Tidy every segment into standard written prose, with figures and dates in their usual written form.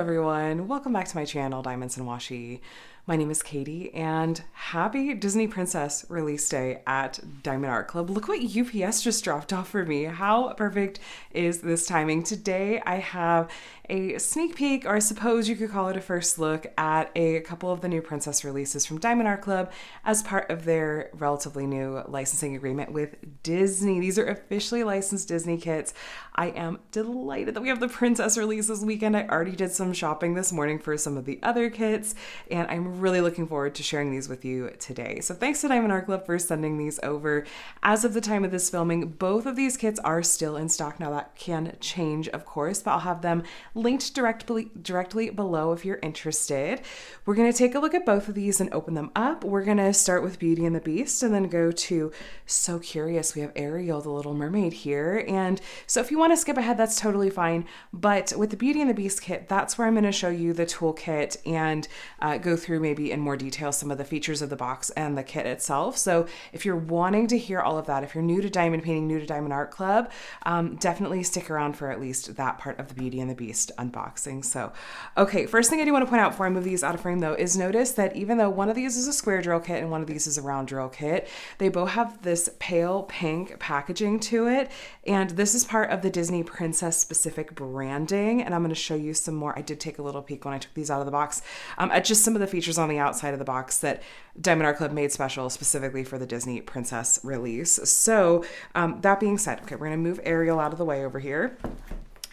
everyone. Welcome back to my channel, Diamonds and Washi. My name is Katie and happy Disney Princess release day at Diamond Art Club. Look what UPS just dropped off for me. How perfect is this timing? Today I have a sneak peek, or I suppose you could call it a first look, at a couple of the new princess releases from Diamond Art Club as part of their relatively new licensing agreement with Disney. These are officially licensed Disney kits. I am delighted that we have the princess release this weekend. I already did some shopping this morning for some of the other kits, and I'm really looking forward to sharing these with you today. So thanks to Diamond Art Club for sending these over. As of the time of this filming, both of these kits are still in stock. Now that can change, of course, but I'll have them linked directly below if you're interested. We're going to take a look at both of these and open them up. We're going to start with Beauty and the Beast and then go to So Curious. We have Ariel, the Little Mermaid here. And so if you want to skip ahead, that's totally fine. But with the Beauty and the Beast kit, that's where I'm going to show you the toolkit and go through maybe in more detail some of the features of the box and the kit itself. So if you're wanting to hear all of that, if you're new to diamond painting, new to Diamond Art Club, definitely stick around for at least that part of the Beauty and the Beast unboxing. So, okay, first thing I do want to point out before I move these out of frame though is notice that even though one of these is a square drill kit and one of these is a round drill kit, they both have this pale pink packaging to it. And this is part of the Disney Princess specific branding. And I'm going to show you some more. I did take a little peek when I took these out of the box at just some of the features on the outside of the box that Diamond Art Club made special specifically for the Disney Princess release. So that being said, okay, we're going to move Ariel out of the way over here.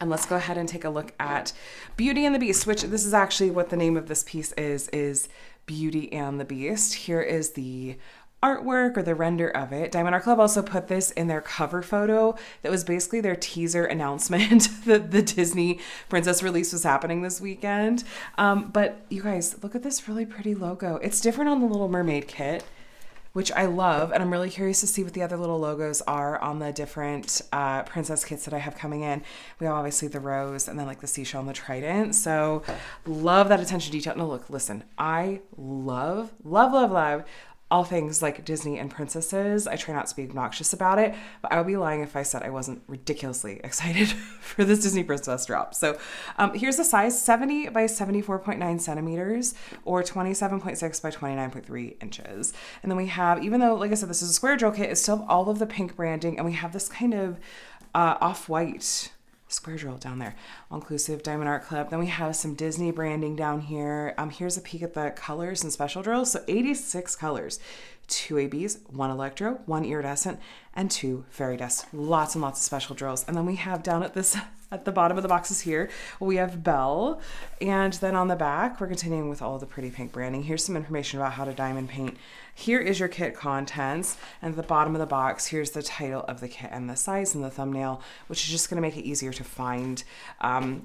And let's go ahead and take a look at Beauty and the Beast, which this is actually what the name of this piece is Beauty and the Beast. Here is the artwork or the render of it. Diamond Art Club also put this in their cover photo that was basically their teaser announcement that the Disney Princess release was happening this weekend. But you guys, look at this really pretty logo. It's different on the Little Mermaid kit, which I love, and I'm really curious to see what the other little logos are on the different princess kits that I have coming in. We have obviously the rose and then like the seashell and the trident. So love that attention to detail. No, look, listen, I love all things like Disney and princesses. I try not to be obnoxious about it, but I would be lying if I said I wasn't ridiculously excited for this Disney Princess drop. So here's the size, 70 by 74.9 centimeters or 27.6 by 29.3 inches. And then we have, even though, like I said, this is a square drill kit, it's still all of the pink branding, and we have this kind of off-white square drill down there, all-inclusive Diamond Art Club. Then we have some Disney branding down here. Here's a peek at the colors and special drills. So 86 colors, 2 ABs, 1 electro, 1 iridescent, and 2 fairy dust. Lots and lots of special drills. And then we have down at the bottom of the boxes here, we have Belle. And then on the back, we're continuing with all of the pretty pink branding. Here's some information about how to diamond paint. Here is your kit contents, and at the bottom of the box, here's the title of the kit and the size and the thumbnail, which is just going to make it easier to find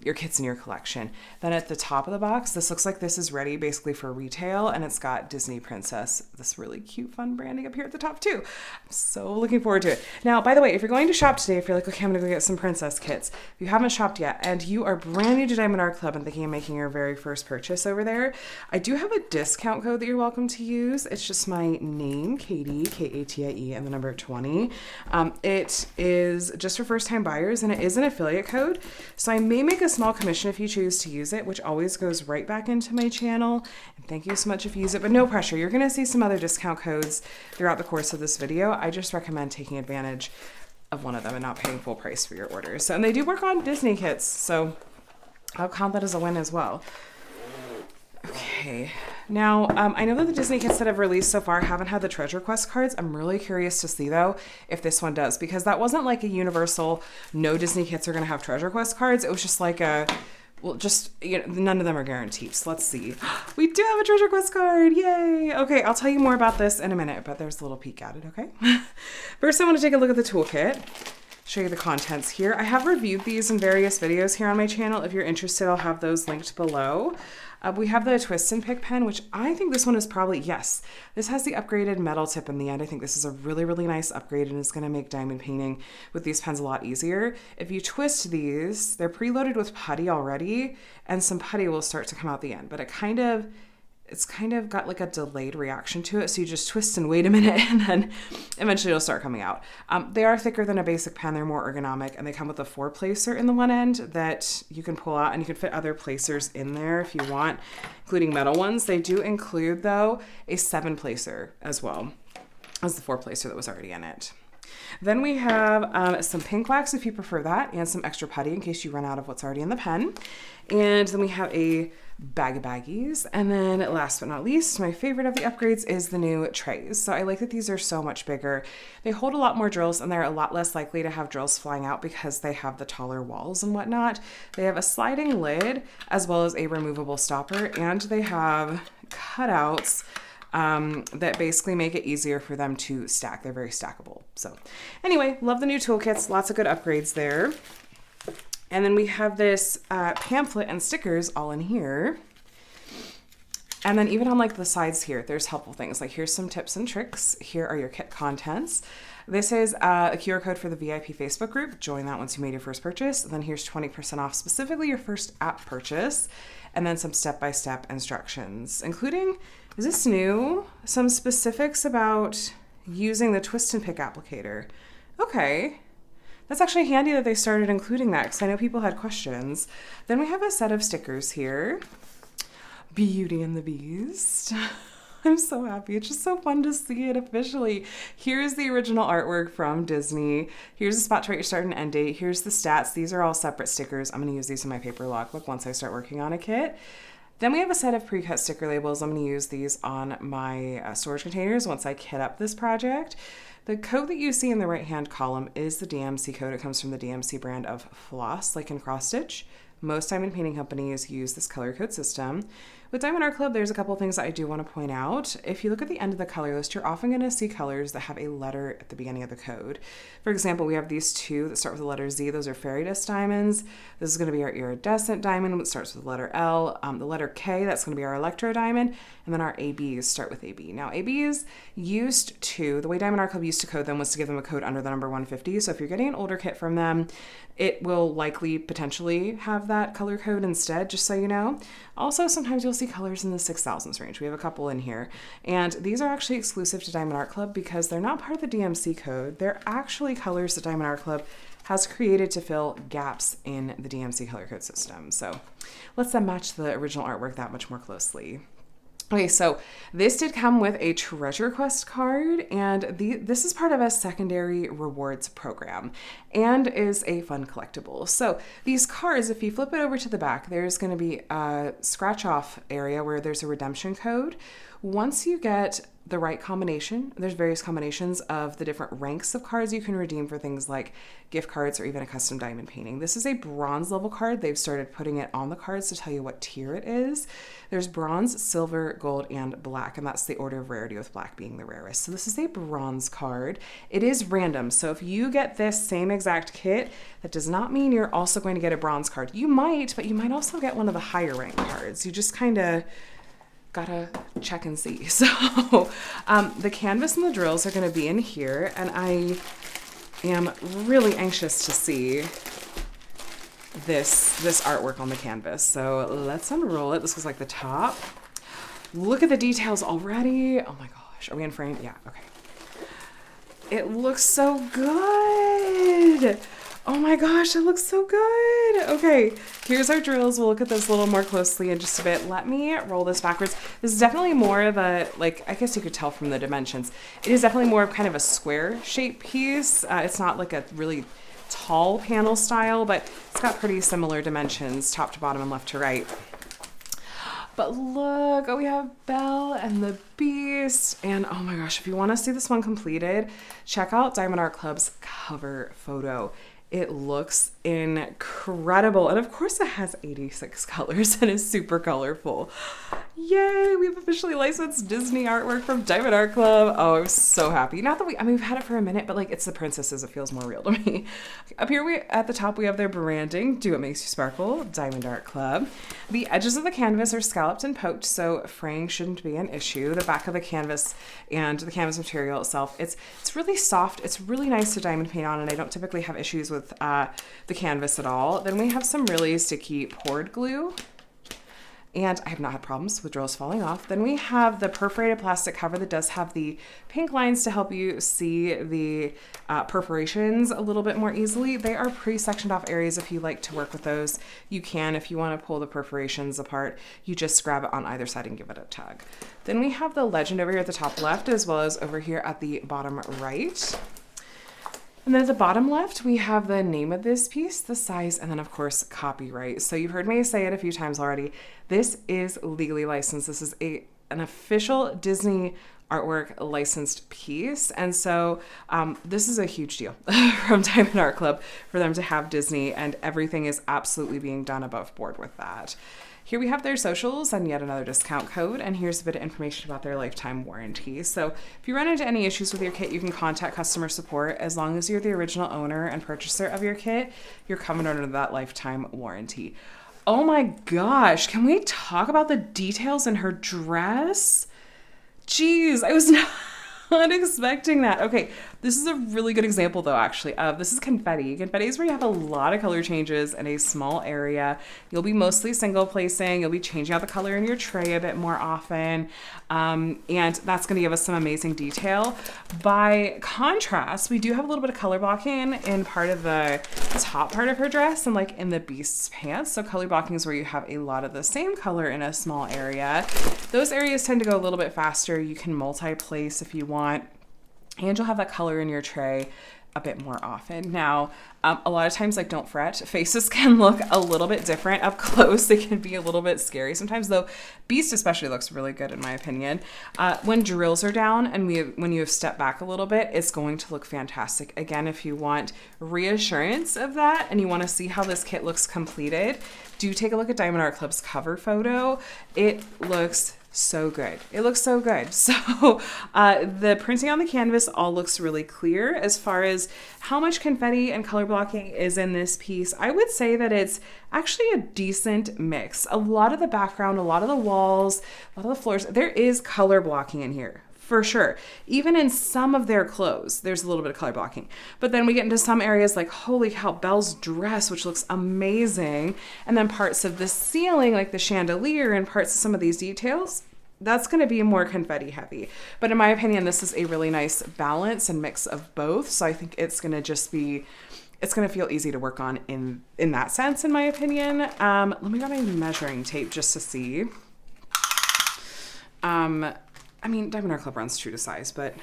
your kits in your collection. Then at the top of the box, this looks like this is ready basically for retail, and it's got Disney Princess, this really cute, fun branding up here at the top too. I'm so looking forward to it. Now, by the way, if you're going to shop today, if you're like, okay, I'm going to go get some princess kits, if you haven't shopped yet and you are brand new to Diamond Art Club and thinking of making your very first purchase over there, I do have a discount code that you're welcome to use. It's just my name, Katie, Katie, and the number 20. It is just for first-time buyers, and it is an affiliate code. So I may make a small commission if you choose to use it, which always goes right back into my channel. And thank you so much if you use it, but no pressure. You're going to see some other discount codes throughout the course of this video. I just recommend taking advantage of one of them and not paying full price for your orders. So, and they do work on Disney kits, so I'll count that as a win as well. Okay, now I know that the Disney kits that I've released so far haven't had the treasure quest cards. I'm really curious to see though if this one does, because that wasn't like a universal, no Disney kits are going to have treasure quest cards. It was just like a, well, just, you know, none of them are guaranteed. So let's see. We do have a treasure quest card. Yay. Okay, I'll tell you more about this in a minute, but there's a little peek at it, okay? First, I want to take a look at the toolkit. Show you the contents here. I have reviewed these in various videos here on my channel. If you're interested, I'll have those linked below. We have the twist and pick pen, which I think this one is probably, yes, this has the upgraded metal tip in the end. I think this is a really, really nice upgrade and is going to make diamond painting with these pens a lot easier. If you twist these, they're preloaded with putty already, and some putty will start to come out the end, but it kind of it's kind of got like a delayed reaction to it. So you just twist and wait a minute and then eventually it'll start coming out. They are thicker than a basic pen. They're more ergonomic, and they come with a 4-placer in the one end that you can pull out, and you can fit other placers in there if you want, including metal ones. They do include though a 7-placer as well as the 4-placer that was already in it. Then we have some pink wax if you prefer that, and some extra putty in case you run out of what's already in the pen. And then we have a bag of baggies. And then last but not least, my favorite of the upgrades is the new trays. So I like that these are so much bigger. They hold a lot more drills, and they're a lot less likely to have drills flying out because they have the taller walls and whatnot. They have a sliding lid as well as a removable stopper, and they have cutouts that basically make it easier for them to stack. They're very stackable. So anyway, love the new toolkits. Lots of good upgrades there. And then we have this pamphlet and stickers all in here. And then even on like the sides here, there's helpful things. Like here's some tips and tricks. Here are your kit contents. This is a QR code for the VIP Facebook group. Join that once you made your first purchase. And then here's 20% off specifically your first app purchase. And then some step-by-step instructions, including, is this new? Some specifics about using the twist and pick applicator. Okay. That's actually handy that they started including that because I know people had questions. Then we have a set of stickers here. Beauty and the Beast. I'm so happy. It's just so fun to see it officially. Here's the original artwork from Disney. Here's the spot to write your start and end date. Here's the stats. These are all separate stickers. I'm going to use these in my paper logbook once I start working on a kit. Then we have a set of pre-cut sticker labels. I'm going to use these on my storage containers once I kit up this project. The code that you see in the right-hand column is the DMC code. It comes from the DMC brand of floss, like in cross stitch. Most diamond painting companies use this color code system. With Diamond Art Club, there's a couple things that I do want to point out. If you look at the end of the color list, you're often going to see colors that have a letter at the beginning of the code. For example, we have these two that start with the letter Z. Those are fairy dust diamonds. This is going to be our iridescent diamond, which starts with the letter L. The letter K, that's going to be our electro diamond. And then our ABs start with AB. Now, ABs used to, the way Diamond Art Club used to code them was to give them a code under the number 150. So if you're getting an older kit from them, it will likely potentially have that color code instead, just so you know. Also, sometimes you'll see colors in the 6,000s range. We have a couple in here. And these are actually exclusive to Diamond Art Club because they're not part of the DMC code. They're actually colors that Diamond Art Club has created to fill gaps in the DMC color code system. So let's then match the original artwork that much more closely. Okay, so this did come with a treasure quest card, and this is part of a secondary rewards program and is a fun collectible. So these cards, if you flip it over to the back, there's going to be a scratch off area where there's a redemption code. Once you get the right combination, there's various combinations of the different ranks of cards you can redeem for things like gift cards or even a custom diamond painting. This is a bronze level card. They've started putting it on the cards to tell you what tier it is. There's bronze, silver, gold, and black, and that's the order of rarity, with black being the rarest. So this is a bronze card. It is random, so if you get this same exact kit, that does not mean you're also going to get a bronze card. You might, but you might also get one of the higher rank cards. You just kind of gotta check and see. So the canvas and the drills are going to be in here, and I am really anxious to see this artwork on the canvas. So let's unroll it. This was like the top. Look at the details already. Oh my gosh. Are we in frame? Yeah. Okay. It looks so good. Oh my gosh, it looks so good. Okay, here's our drills. We'll look at this a little more closely in just a bit. Let me roll this backwards. This is definitely more of a, like, I guess you could tell from the dimensions. It is definitely more of kind of a square shaped piece. It's not like a really tall panel style, but it's got pretty similar dimensions, top to bottom and left to right. But look, we have Belle and the Beast. And oh my gosh, if you want to see this one completed, check out Diamond Art Club's cover photo. It looks incredible. And of course it has 86 colors and is super colorful. Yay, we've officially licensed Disney artwork from Diamond Art Club. Oh, I'm so happy. Not that we've had it for a minute, but like it's the princesses. It feels more real to me. Up here at the top, we have their branding. Do What Makes You Sparkle, Diamond Art Club. The edges of the canvas are scalloped and poked, so fraying shouldn't be an issue. The back of the canvas and the canvas material itself, it's really soft. It's really nice to diamond paint on, and I don't typically have issues with the canvas at all. Then we have some really sticky poured glue. and I have not had problems with drills falling off. Then we have the perforated plastic cover that does have the pink lines to help you see the perforations a little bit more easily. They are pre-sectioned off areas. If you like to work with those, you can. If you want to pull the perforations apart, you just grab it on either side and give it a tug. Then we have the legend over here at the top left, as well as over here at the bottom right. And then at the bottom left, we have the name of this piece, the size, and then of course, copyright. So you've heard me say it a few times already. This is legally licensed. This is an official Disney artwork licensed piece. And so this is a huge deal from Diamond Art Club for them to have Disney, and everything is absolutely being done above board with that. Here we have their socials and yet another discount code, and here's a bit of information about their lifetime warranty. So if you run into any issues with your kit, you can contact customer support. As long as you're the original owner and purchaser of your kit, you're covered under that lifetime warranty. Oh my gosh, can we talk about the details in her dress? Jeez, I was not expecting that. Okay, this is a really good example though, actually, of this is confetti. Confetti is where you have a lot of color changes in a small area. You'll be mostly single placing. You'll be changing out the color in your tray a bit more often. And that's going to give us some amazing detail. By contrast, we do have a little bit of color blocking in part of the top part of her dress and like in the Beast's pants. So color blocking is where you have a lot of the same color in a small area. Those areas tend to go a little bit faster. You can multi-place if you want, and you'll have that color in your tray a bit more often. Now, a lot of times, like, don't fret, faces can look a little bit different up close. They can be a little bit scary sometimes, though Beast especially looks really good in my opinion. When drills are down and when you have stepped back a little bit, it's going to look fantastic. Again, if you want reassurance of that and you want to see how this kit looks completed, do take a look at Diamond Art Club's cover photo. It looks so good. It looks so good. So the printing on the canvas all looks really clear. As far as how much confetti and color blocking is in this piece, I would say that it's actually a decent mix. A lot of the background, a lot of the walls, a lot of the floors, there is color blocking in here. For sure. Even in some of their clothes, there's a little bit of color blocking. But then we get into some areas like, holy cow, Belle's dress, which looks amazing. And then parts of the ceiling, like the chandelier and parts of some of these details, that's going to be more confetti heavy. But in my opinion, this is a really nice balance and mix of both. So I think it's going to just be, it's going to feel easy to work on in that sense, in my opinion. Let me grab my measuring tape just to see. I mean, Diamond Art Club runs true to size, but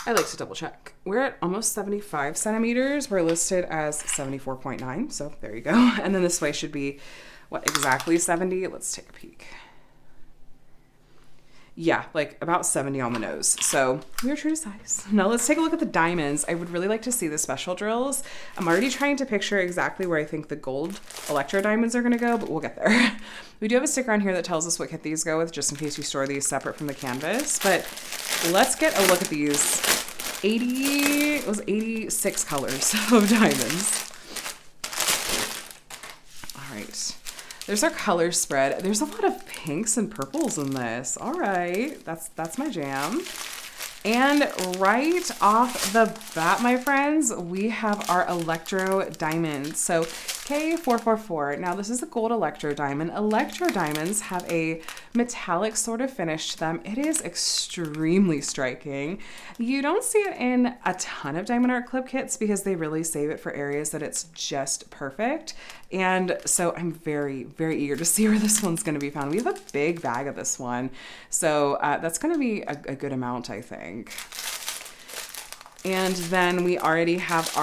I like to double check. We're at almost 75 centimeters. We're listed as 74.9, so there you go. And then this way should be, what, exactly 70? Let's take a peek. Yeah, like about 70 on the nose. So we're true to size. Now let's take a look at the diamonds. I would really like to see the special drills. I'm already trying to picture exactly where I think the gold electro diamonds are gonna go, but we'll get there. We do have a sticker on here that tells us what kit these go with, just in case you store these separate from the canvas. But let's get a look at these 86 colors of diamonds. All right. There's our color spread. There's a lot of pinks and purples in this. All right, that's my jam. And right off the bat, my friends, we have our electro diamond. So K444. Now this is a gold electro diamond. Electro diamonds have a metallic sort of finish to them. It is extremely striking. You don't see it in a ton of Diamond Art Club kits because they really save it for areas that it's just perfect. And so I'm very, very eager to see where this one's going to be found. We have a big bag of this one. So that's going to be a good amount, I think. And then we already have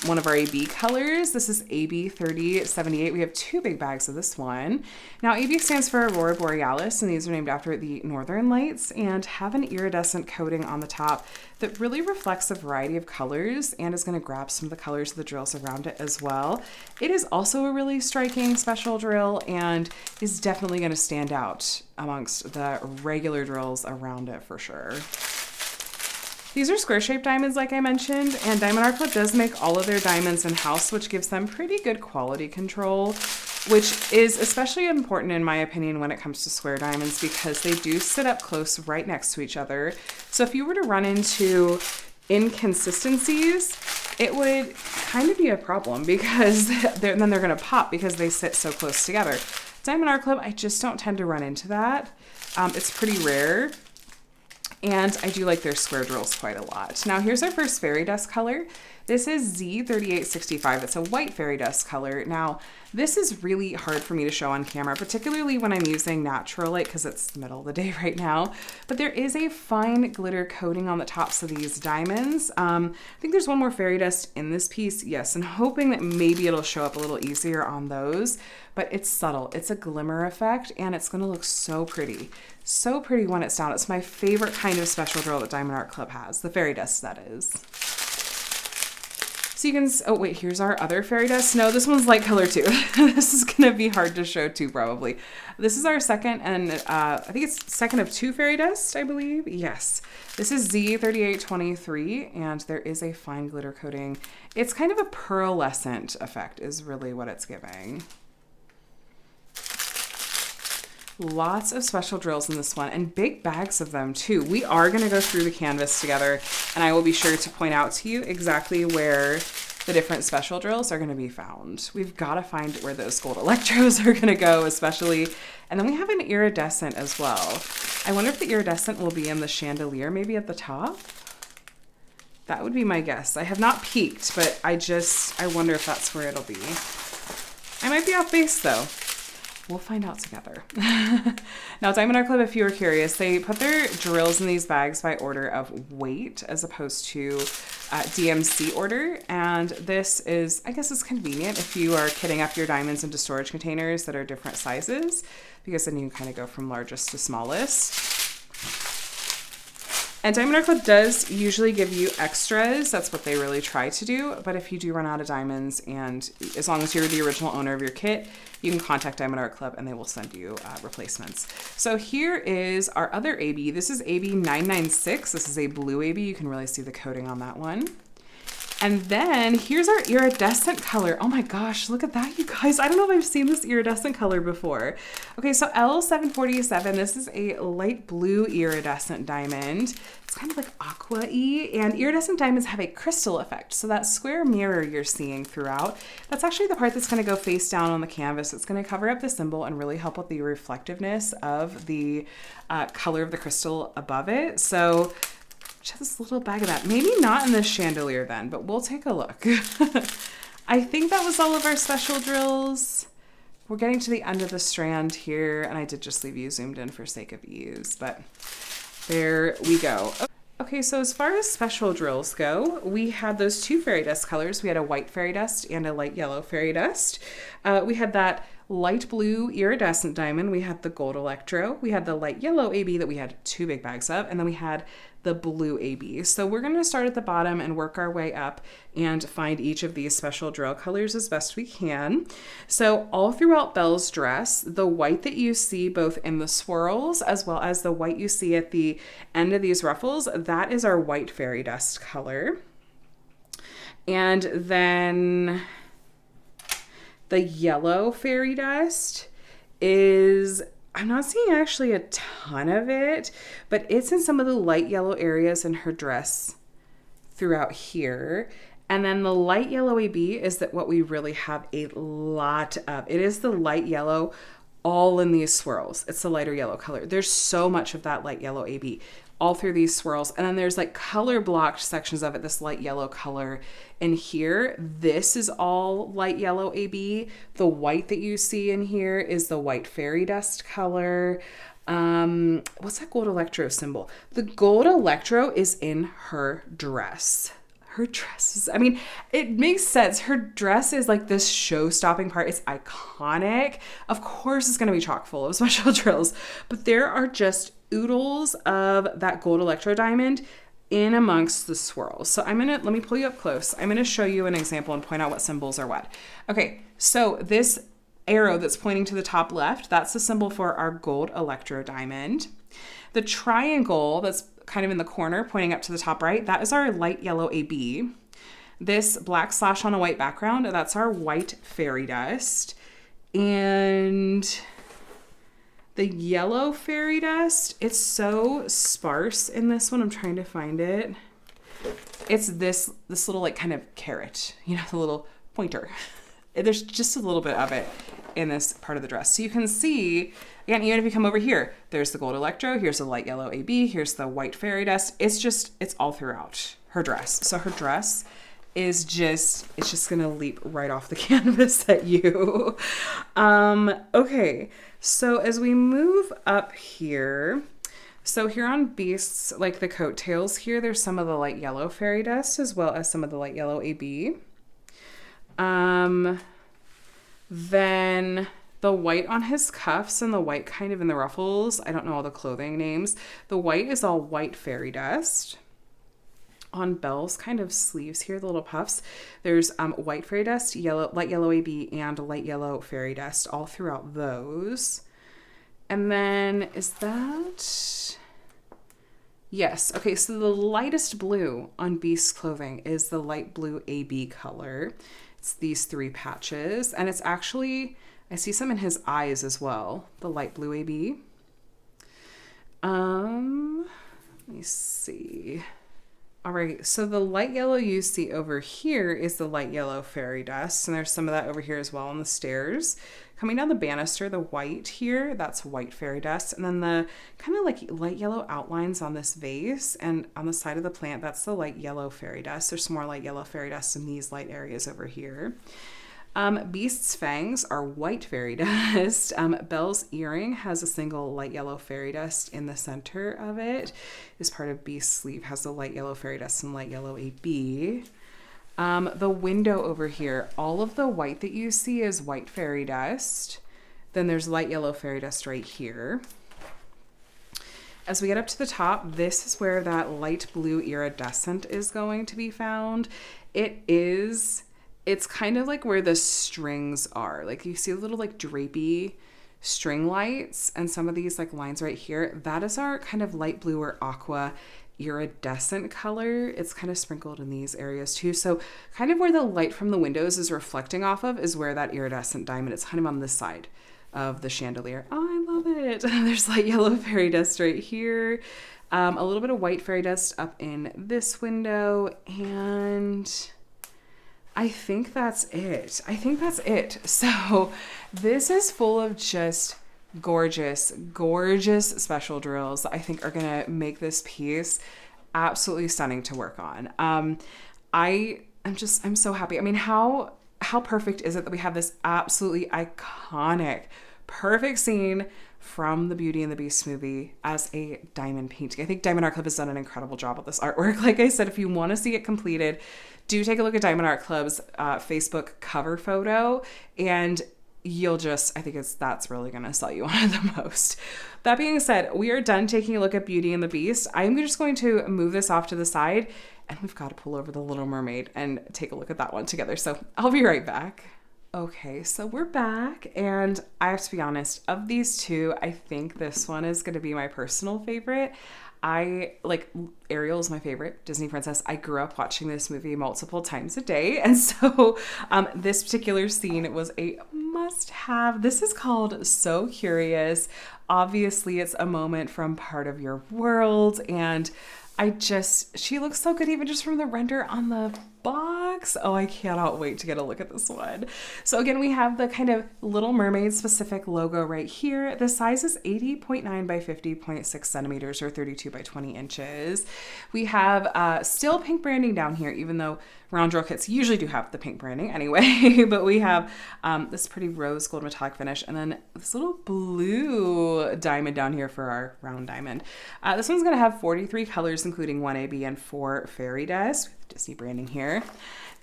one of our AB colors. This is AB 3078. We have two big bags of this one. Now AB stands for Aurora Borealis, and these are named after the Northern Lights and have an iridescent coating on the top that really reflects a variety of colors and is going to grab some of the colors of the drills around it as well. It is also a really striking special drill and is definitely going to stand out amongst the regular drills around it for sure. These are square-shaped diamonds, like I mentioned, and Diamond Art Club does make all of their diamonds in-house, which gives them pretty good quality control, which is especially important in my opinion when it comes to square diamonds because they do sit up close right next to each other. So if you were to run into inconsistencies, it would kind of be a problem because then they're going to pop because they sit so close together. Diamond Art Club, I just don't tend to run into that. It's pretty rare. And I do like their square drills quite a lot. Now here's our first fairy dust color. This is Z3865. It's a white fairy dust color. Now this is really hard for me to show on camera, particularly when I'm using natural light because it's the middle of the day right now. But there is a fine glitter coating on the tops of these diamonds. I think there's one more fairy dust in this piece. Yes, and hoping that maybe it'll show up a little easier on those. But it's subtle. It's a glimmer effect and it's going to look so pretty. So pretty when it's down. It's my favorite kind of special drill that Diamond Art Club has. The fairy dust, that is. So you can, oh wait, here's our other fairy dust. No, this one's light color too. This is going to be hard to show too, probably. This is our second, and I think it's second of 2 fairy dust, I believe. Yes. This is Z3823, and there is a fine glitter coating. It's kind of a pearlescent effect is really what it's giving. Lots of special drills in this one and big bags of them too. We are going to go through the canvas together and I will be sure to point out to you exactly where the different special drills are going to be found. We've got to find where those gold electros are going to go especially. And then we have an iridescent as well. I wonder if the iridescent will be in the chandelier maybe at the top. That would be my guess. I have not peeked, but I wonder if that's where it'll be. I might be off base though. We'll find out together. Now, Diamond Art Club, if you were curious, they put their drills in these bags by order of weight as opposed to DMC order. And this is, I guess it's convenient if you are kitting up your diamonds into storage containers that are different sizes, because then you can kind of go from largest to smallest. And Diamond Art Club does usually give you extras. That's what they really try to do. But if you do run out of diamonds, and as long as you're the original owner of your kit, you can contact Diamond Art Club and they will send you replacements. So here is our other AB. This is AB 996. This is a blue AB. You can really see the coating on that one. And then here's our iridescent color. Oh my gosh, look at that, you guys. I don't know if I've seen this iridescent color before. Okay, so L747, this is a light blue iridescent diamond. It's kind of like aqua-y, and iridescent diamonds have a crystal effect. So that square mirror you're seeing throughout, that's actually the part that's gonna go face down on the canvas. It's gonna cover up the symbol and really help with the reflectiveness of the color of the crystal above it. So just this little bag of that. Maybe not in the chandelier then, but we'll take a look. I think that was all of our special drills. We're getting to the end of the strand here, and I did just leave you zoomed in for sake of ease, but there we go. Okay, so as far as special drills go, we had those 2 fairy dust colors. We had a white fairy dust and a light yellow fairy dust. We had that light blue iridescent diamond. We had the gold electro. We had the light yellow AB that we had 2 big bags of, and then we had the blue AB. So we're going to start at the bottom and work our way up and find each of these special drill colors as best we can. So all throughout Belle's dress, the white that you see both in the swirls as well as the white you see at the end of these ruffles, that is our white fairy dust color. And then the yellow fairy dust is, I'm not seeing actually a ton of it, but it's in some of the light yellow areas in her dress throughout here. And then the light yellow AB is that what we really have a lot of. It is the light yellow all in these swirls. It's the lighter yellow color. There's so much of that light yellow AB all through these swirls. And then there's like color blocked sections of it, this light yellow color in here. This is all light yellow AB. The white that you see in here is the white fairy dust color. What's that gold electro symbol? The gold electro is in her dress. Her dress is, I mean, it makes sense. Her dress is like this show-stopping part. It's iconic. Of course, it's going to be chock full of special drills, but there are just oodles of that gold electro diamond in amongst the swirls. So let me pull you up close. I'm going to show you an example and point out what symbols are what. Okay, so this arrow that's pointing to the top left, that's the symbol for our gold electro diamond. The triangle that's kind of in the corner pointing up to the top right, that is our light yellow AB. This black slash on a white background, that's our white fairy dust. And the yellow fairy dust, it's so sparse in this one. I'm trying to find it. It's this little like kind of carrot, you know, the little pointer. There's just a little bit of it in this part of the dress. So you can see, again, even if you come over here, there's the gold electro, here's the light yellow AB, here's the white fairy dust. It's all throughout her dress. So her dress is just, it's just gonna leap right off the canvas at you. Okay, so as we move up here, so here on Beasts, like the coattails here, there's some of the light yellow fairy dust as well as some of the light yellow AB. Then the white on his cuffs and the white kind of in the ruffles, I don't know all the clothing names. The white is all white fairy dust. On Belle's kind of sleeves here, the little puffs, there's white fairy dust, yellow, light yellow AB, and light yellow fairy dust all throughout those. And then is that... Yes. Okay, so the lightest blue on Beast's clothing is the light blue AB color. It's these 3 patches, and it's actually, I see some in his eyes as well, the light blue AB. Let me see. All right, so the light yellow you see over here is the light yellow fairy dust, and there's some of that over here as well on the stairs. Coming down the banister, the white here, that's white fairy dust, and then the kind of like light yellow outlines on this vase and on the side of the plant, that's the light yellow fairy dust. There's some more light yellow fairy dust in these light areas over here. Beast's fangs are white fairy dust. Belle's earring has a single light yellow fairy dust in the center of it. This part of Beast's sleeve has the light yellow fairy dust and light yellow AB. The window over here, all of the white that you see is white fairy dust. Then there's light yellow fairy dust right here. As we get up to the top, this is where that light blue iridescent is going to be found. It's kind of like where the strings are. Like you see a little like drapey string lights and some of these like lines right here. That is our kind of light blue or aqua iridescent color. It's kind of sprinkled in these areas too. So kind of where the light from the windows is reflecting off of is where that iridescent diamond is, kind of on this side of the chandelier. Oh, I love it. There's light yellow fairy dust right here. A little bit of white fairy dust up in this window, and I think that's it. So this is full of just gorgeous, gorgeous special drills that I think are going to make this piece absolutely stunning to work on. I'm so happy. I mean, how perfect is it that we have this absolutely iconic, perfect scene from the Beauty and the Beast movie as a diamond painting. I think Diamond Art Club has done an incredible job with this artwork. Like I said, if you want to see it completed, do take a look at Diamond Art Club's Facebook cover photo, and I think that's really going to sell you on it the most. That being said, we are done taking a look at Beauty and the Beast. I'm just going to move this off to the side, and we've got to pull over the Little Mermaid and take a look at that one together. So I'll be right back. Okay, so we're back, and I have to be honest, of these two, I think this one is going to be my personal favorite. Ariel is my favorite Disney princess. I grew up watching this movie multiple times a day, and so this particular scene, it was a must-have. This is called So Curious. Obviously, it's a moment from Part of Your World, and she looks so good even just from the render on the box. Oh, I cannot wait to get a look at this one. So again, we have the kind of Little Mermaid specific logo right here. The size is 80.9 by 50.6 centimeters or 32 by 20 inches. We have still pink branding down here, even though round drill kits usually do have the pink branding anyway, but we have this pretty rose gold metallic finish, and then this little blue diamond down here for our round diamond. This one's going to have 43 colors, including 1 AB and 4 fairy dust. Disney branding here.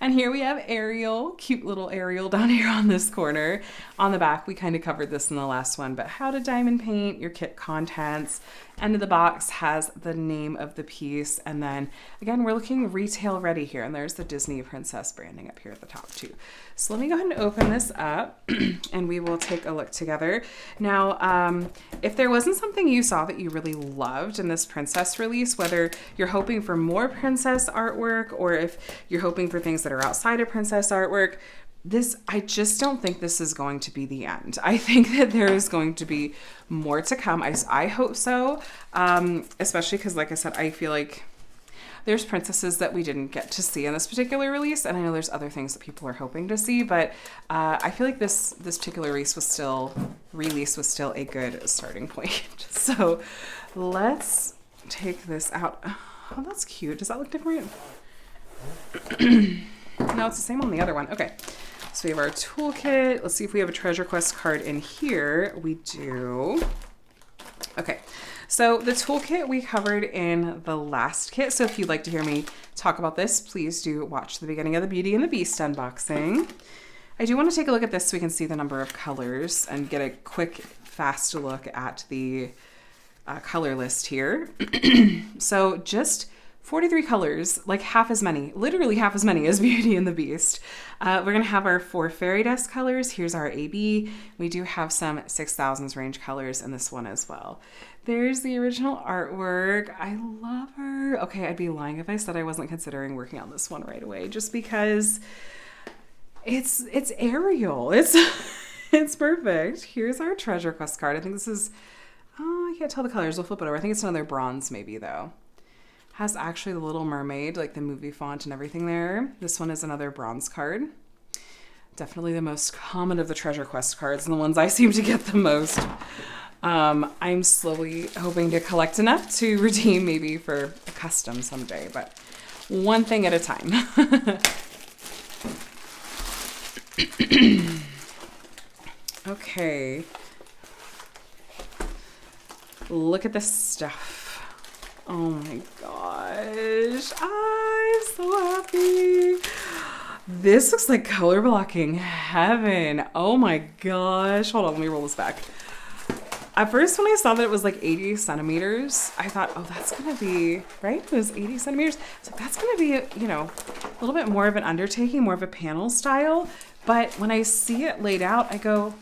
And here we have Ariel, cute little Ariel down here on this corner. On the back, we kind of covered this in the last one, but how to diamond paint, your kit contents. End of the box has the name of the piece. And then again, we're looking retail ready here. And there's the Disney princess branding up here at the top too. So let me go ahead and open this up and we will take a look together. Now, if there wasn't something you saw that you really loved in this princess release, whether you're hoping for more princess artwork or if you're hoping for things that are outside of princess artwork, I just don't think this is going to be the end. I think that there is going to be more to come. I hope so, especially because, like I said, I feel like there's princesses that we didn't get to see in this particular release, and I know there's other things that people are hoping to see, but I feel like this particular release was still a good starting point. So let's take this out. Oh, that's cute. Does that look different? No, it's the same on the other one. Okay. So we have our toolkit. Let's see if we have a treasure quest card in here. We do. Okay. So the toolkit we covered in the last kit. So if you'd like to hear me talk about this, please do watch the beginning of the Beauty and the Beast unboxing. I do want to take a look at this so we can see the number of colors and get a quick, fast look at the color list here. So just 43 colors, like half as many, literally half as many as Beauty and the Beast. We're going to have our 4 fairy dust colors. Here's our AB. We do have some 6000s range colors in this one as well. There's the original artwork. I love her. Okay, I'd be lying if I said I wasn't considering working on this one right away, just because it's Ariel. It's perfect. Here's our treasure quest card. I think this is, oh, I can't tell the colors. We'll flip it over. I think it's another bronze maybe though. Has actually the Little Mermaid, like the movie font and everything there. This one is another bronze card. Definitely the most common of the treasure quest cards and the ones I seem to get the most. I'm slowly hoping to collect enough to redeem maybe for a custom someday, but one thing at a time. Okay. Look at this stuff. Oh my gosh, I'm so happy. This looks like color blocking heaven. Oh my gosh. Hold on, let me roll this back. At first when I saw that it was like 80 centimeters, I thought, oh, that's gonna be, right? It was 80 centimeters. So that's gonna be, you know, a little bit more of an undertaking, more of a panel style. But when I see it laid out, I go,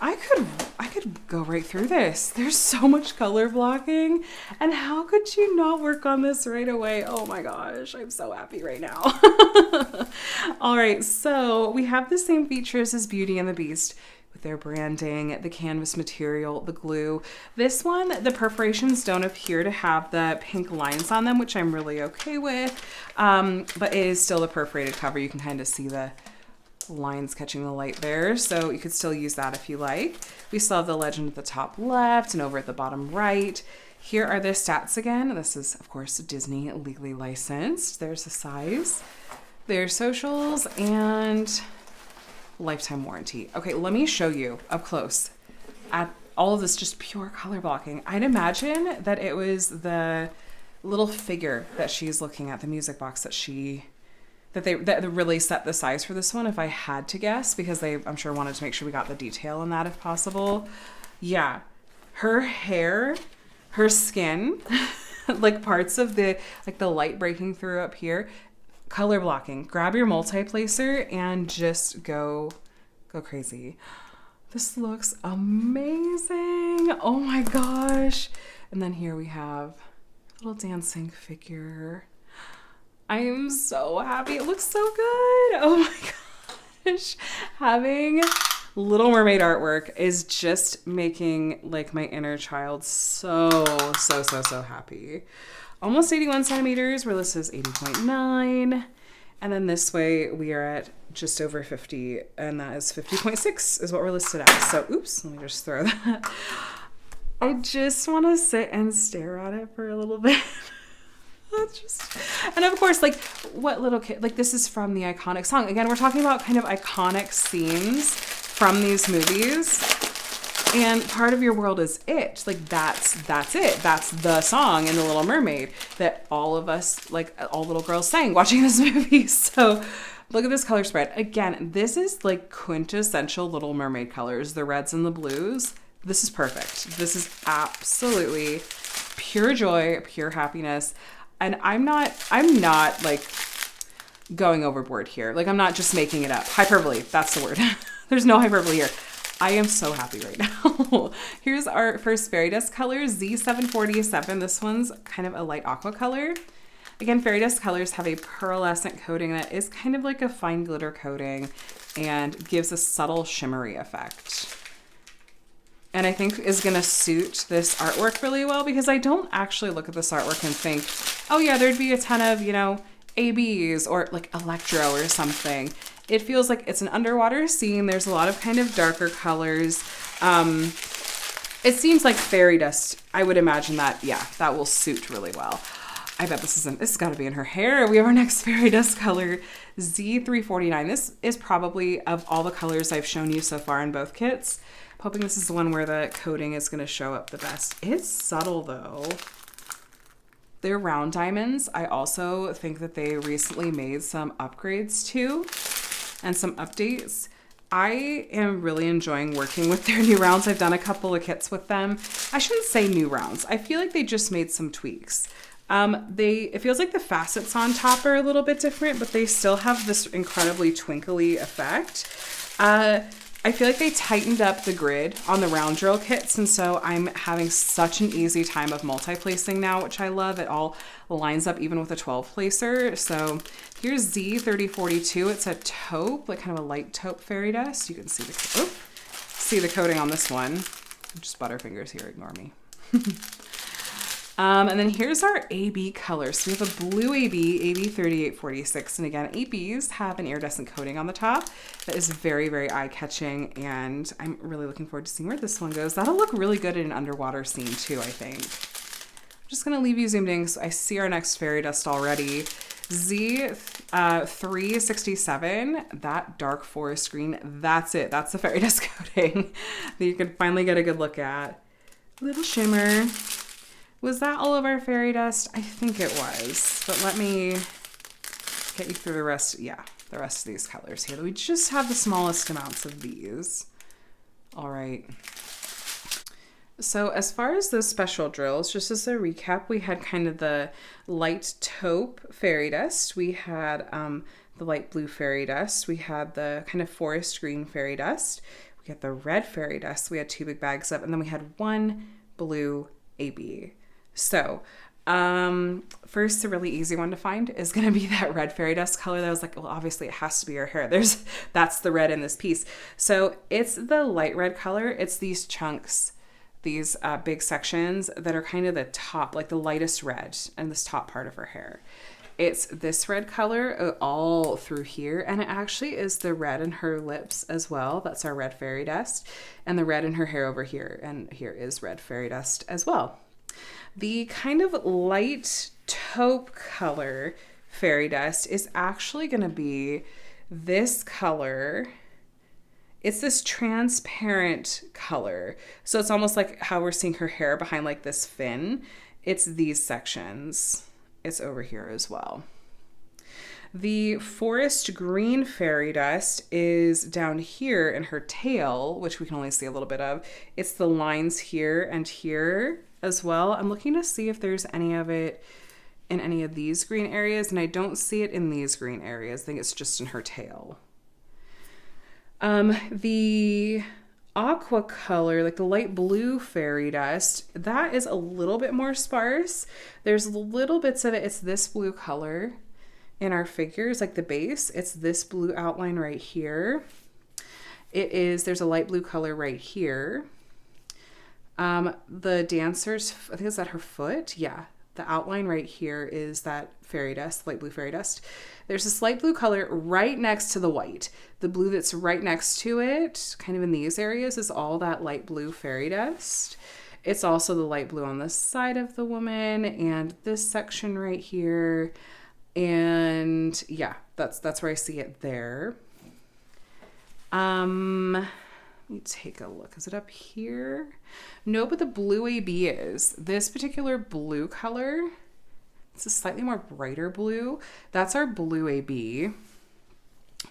I could go right through this. There's so much color blocking. And how could you not work on this right away? Oh my gosh, I'm so happy right now. All right, so we have the same features as Beauty and the Beast with their branding, the canvas material, the glue. This one, the perforations don't appear to have the pink lines on them, which I'm really okay with. But it is still a perforated cover. You can kind of see the lines catching the light there, so you could still use that if you like. We still have the legend at the top left and over at the bottom right. Here are the stats again. This is, of course, Disney legally licensed. There's the size, there's socials, and lifetime warranty. Okay, let me show you up close at all of this just pure color blocking. I'd imagine that it was the little figure that she's looking at, the music box that they really set the size for this one, if I had to guess, because they, I'm sure, wanted to make sure we got the detail in that if possible. Yeah, her hair, her skin, like parts of the, like the light breaking through up here, color blocking. Grab your multi-placer and just go crazy. This looks amazing. Oh my gosh. And then here we have a little dancing figure. I am so happy. It looks so good. Oh my gosh. Having Little Mermaid artwork is just making like my inner child so happy. Almost 81 centimeters, where this is 80.9. And then this way we are at just over 50, and that is 50.6 is what we're listed at. So, oops, let me just throw that. I just want to sit and stare at it for a little bit. That's just, and of course, like, what little kid, like, this is from the iconic song. Again, we're talking about kind of iconic scenes from these movies, and part of your world is it. Like, that's it. That's the song in The Little Mermaid that all of us, like, all little girls sang watching this movie. So look at this color spread. Again, this is like quintessential Little Mermaid colors, the reds and the blues. This is perfect. This is absolutely pure joy, pure happiness. And I'm not like going overboard here. Like, I'm not just making it up. Hyperbole, that's the word. There's no hyperbole here. I am so happy right now. Here's our first fairy dust color, Z747. This one's kind of a light aqua color. Again, fairy dust colors have a pearlescent coating that is kind of like a fine glitter coating and gives a subtle shimmery effect. And I think is gonna suit this artwork really well, because I don't actually look at this artwork and think, oh yeah, there'd be a ton of, you know, ABs or like electro or something. It feels like it's an underwater scene. There's a lot of kind of darker colors. It seems like fairy dust. I would imagine that, yeah, that will suit really well. I bet this has got to be in her hair. We have our next fairy dust color, Z349. This is probably, of all the colors I've shown you so far in both kits, I'm hoping this is the one where the coating is going to show up the best. It's subtle though. They're round diamonds. I also think that they recently made some upgrades to and some updates. I am really enjoying working with their new rounds. I've done a couple of kits with them. I shouldn't say new rounds. I feel like they just made some tweaks. It feels like the facets on top are a little bit different, but they still have this incredibly twinkly effect. I feel like they tightened up the grid on the round drill kits, and so I'm having such an easy time of multi-placing now, which I love. It all lines up even with a 12 placer. So here's Z3042. It's a taupe, like kind of a light taupe fairy dust. You can see the coating on this one. Just butterfingers here, ignore me. And then here's our AB colors. So we have a blue AB, AB3846. And again, ABs have an iridescent coating on the top that is very, very eye-catching. And I'm really looking forward to seeing where this one goes. That'll look really good in an underwater scene too, I think. I'm just gonna leave you zoomed in so I see our next fairy dust already. Z367, that dark forest green, that's it. That's the fairy dust coating that you can finally get a good look at. Little shimmer. Was that all of our fairy dust? I think it was, but let me get you through the rest. Yeah, the rest of these colors here. We just have the smallest amounts of these. All right. So as far as those special drills, just as a recap, we had kind of the light taupe fairy dust. We had the light blue fairy dust. We had the kind of forest green fairy dust. We had the red fairy dust. We had 2 big bags of, and then we had 1 blue AB. So first, the really easy one to find is going to be that red fairy dust color that I was like, well, obviously it has to be her hair. That's the red in this piece. So it's the light red color. It's these chunks, these big sections that are kind of the top, like the lightest red and this top part of her hair. It's this red color all through here, and it actually is the red in her lips as well. That's our red fairy dust, and the red in her hair over here, and here is red fairy dust as well. The kind of light taupe color fairy dust is actually going to be this color. It's this transparent color. So it's almost like how we're seeing her hair behind like this fin. It's these sections. It's over here as well. The forest green fairy dust is down here in her tail, which we can only see a little bit of. It's the lines here and here as well. I'm looking to see if there's any of it in any of these green areas, and I don't see it in these green areas. I think it's just in her tail. The aqua color, like the light blue fairy dust, that is a little bit more sparse. There's little bits of it. It's this blue color in our figures, like the base. It's this blue outline right here. There's a light blue color right here. The dancers, I think it's at her foot. Yeah. The outline right here is that fairy dust, light blue fairy dust. There's this light blue color right next to the white. The blue that's right next to it, kind of in these areas, is all that light blue fairy dust. It's also the light blue on the side of the woman and this section right here. And yeah, that's where I see it there. Let me take a look. Is it up here? No, but the blue AB is. This particular blue color, it's a slightly more brighter blue. That's our blue AB.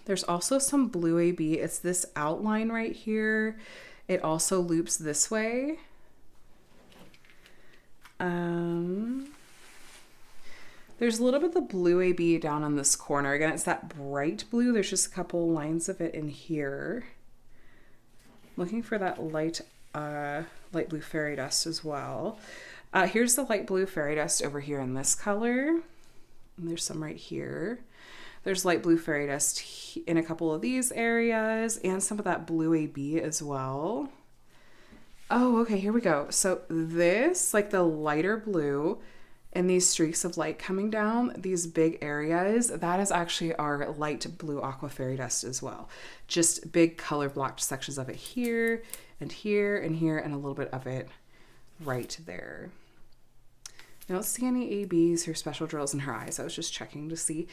There's also some blue AB. It's this outline right here. It also loops this way. There's a little bit of the blue AB down on this corner. Again, it's that bright blue. There's just a couple lines of it in here. Looking for that light blue fairy dust as well. Here's the light blue fairy dust over here in this color. And there's some right here. There's light blue fairy dust in a couple of these areas and some of that blue AB as well. Oh, okay, here we go. So this, like the lighter blue, and these streaks of light coming down these big areas, that is actually our light blue aqua fairy dust as well. Just big color blocked sections of it here and here and here, and a little bit of it right there. I don't see any ABs or special drills in her eyes. I was just checking to see.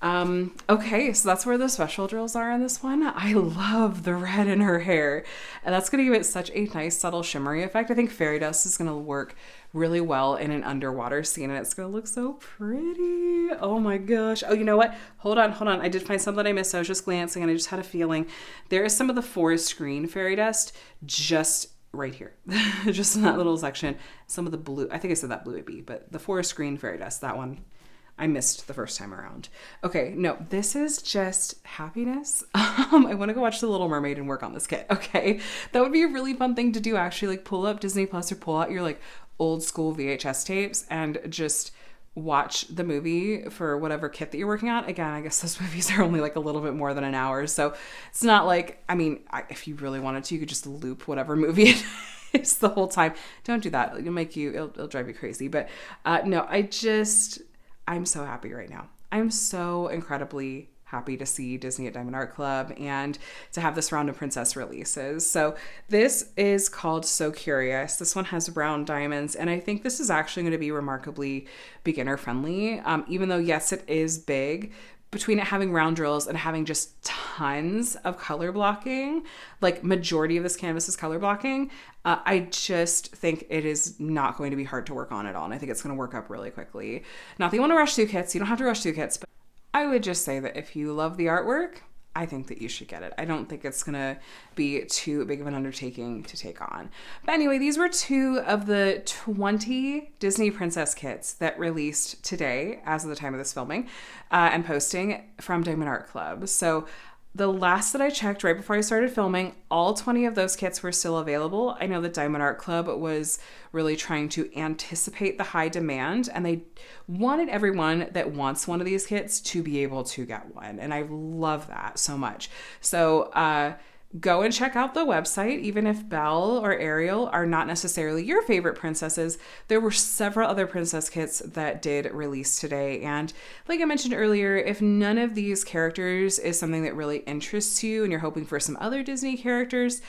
Okay, so that's where the special drills are in this one. I love the red in her hair, and that's going to give it such a nice subtle shimmery effect. I think fairy dust is going to work really well in an underwater scene, and it's going to look so pretty. Oh my gosh. Oh, you know what? Hold on. I did find something I missed. I was just glancing and I just had a feeling. There is some of the forest green fairy dust just right here, just in that little section. Some of the blue, I think I said that blue would be, but the forest green fairy dust, that one I missed the first time around. Okay, no, this is just happiness. I want to go watch The Little Mermaid and work on this kit. Okay, that would be a really fun thing to do, actually. Like, pull up Disney Plus or pull out your like old school VHS tapes and just watch the movie for whatever kit that you're working on. Again, I guess those movies are only like a little bit more than an hour, so it's not like, I mean, if you really wanted to, you could just loop whatever movie it is the whole time. Don't do that. It'll drive you crazy. But no, I'm so happy right now. I'm so incredibly happy to see Disney at Diamond Art Club and to have this round of princess releases. So this is called So Curious. This one has brown diamonds, and I think this is actually going to be remarkably beginner friendly. Even though, yes, it is big, between it having round drills and having just tons of color blocking, like majority of this canvas is color blocking, I just think it is not going to be hard to work on at all. And I think it's going to work up really quickly. Not that you want to rush through kits. You don't have to rush through kits, but I would just say that if you love the artwork, I think that you should get it. I don't think it's going to be too big of an undertaking to take on. But anyway, these were 2 of the 20 Disney Princess kits that released today as of the time of this filming and posting from Diamond Art Club. So the last that I checked right before I started filming, all 20 of those kits were still available. I know that Diamond Art Club was really trying to anticipate the high demand, and they wanted everyone that wants one of these kits to be able to get one. And I love that so much. So go and check out the website. Even if Belle or Ariel are not necessarily your favorite princesses, there were several other princess kits that did release today. And like I mentioned earlier, if none of these characters is something that really interests you and you're hoping for some other Disney characters,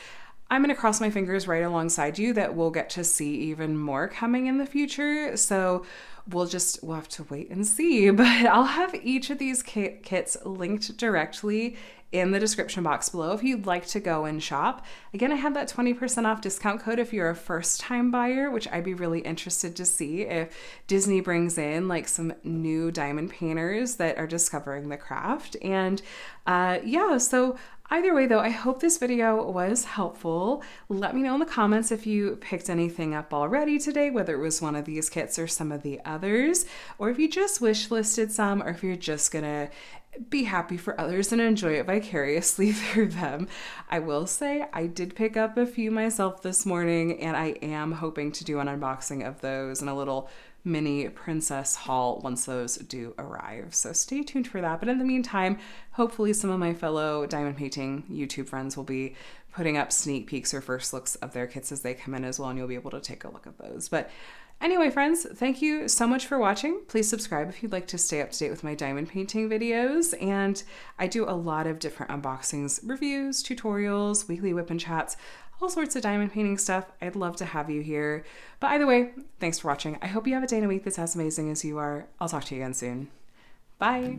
I'm going to cross my fingers right alongside you that we'll get to see even more coming in the future. So we'll have to wait and see. But I'll have each of these kits linked directly in the description box below if you'd like to go and shop. Again, I have that 20% off discount code if you're a first-time buyer, which I'd be really interested to see if Disney brings in like some new diamond painters that are discovering the craft. And yeah, so either way though, I hope this video was helpful. Let me know in the comments if you picked anything up already today, whether it was one of these kits or some of the others, or if you just wish listed some, or if you're just gonna be happy for others and enjoy it vicariously through them. I will say I did pick up a few myself this morning, and I am hoping to do an unboxing of those and a little mini princess haul once those do arrive. So stay tuned for that. But in the meantime, hopefully some of my fellow diamond painting YouTube friends will be putting up sneak peeks or first looks of their kits as they come in as well, and you'll be able to take a look at those. But anyway, friends, thank you so much for watching. Please subscribe if you'd like to stay up to date with my diamond painting videos. And I do a lot of different unboxings, reviews, tutorials, weekly WIP and chats, all sorts of diamond painting stuff. I'd love to have you here. But either way, thanks for watching. I hope you have a day and a week that's as amazing as you are. I'll talk to you again soon. Bye.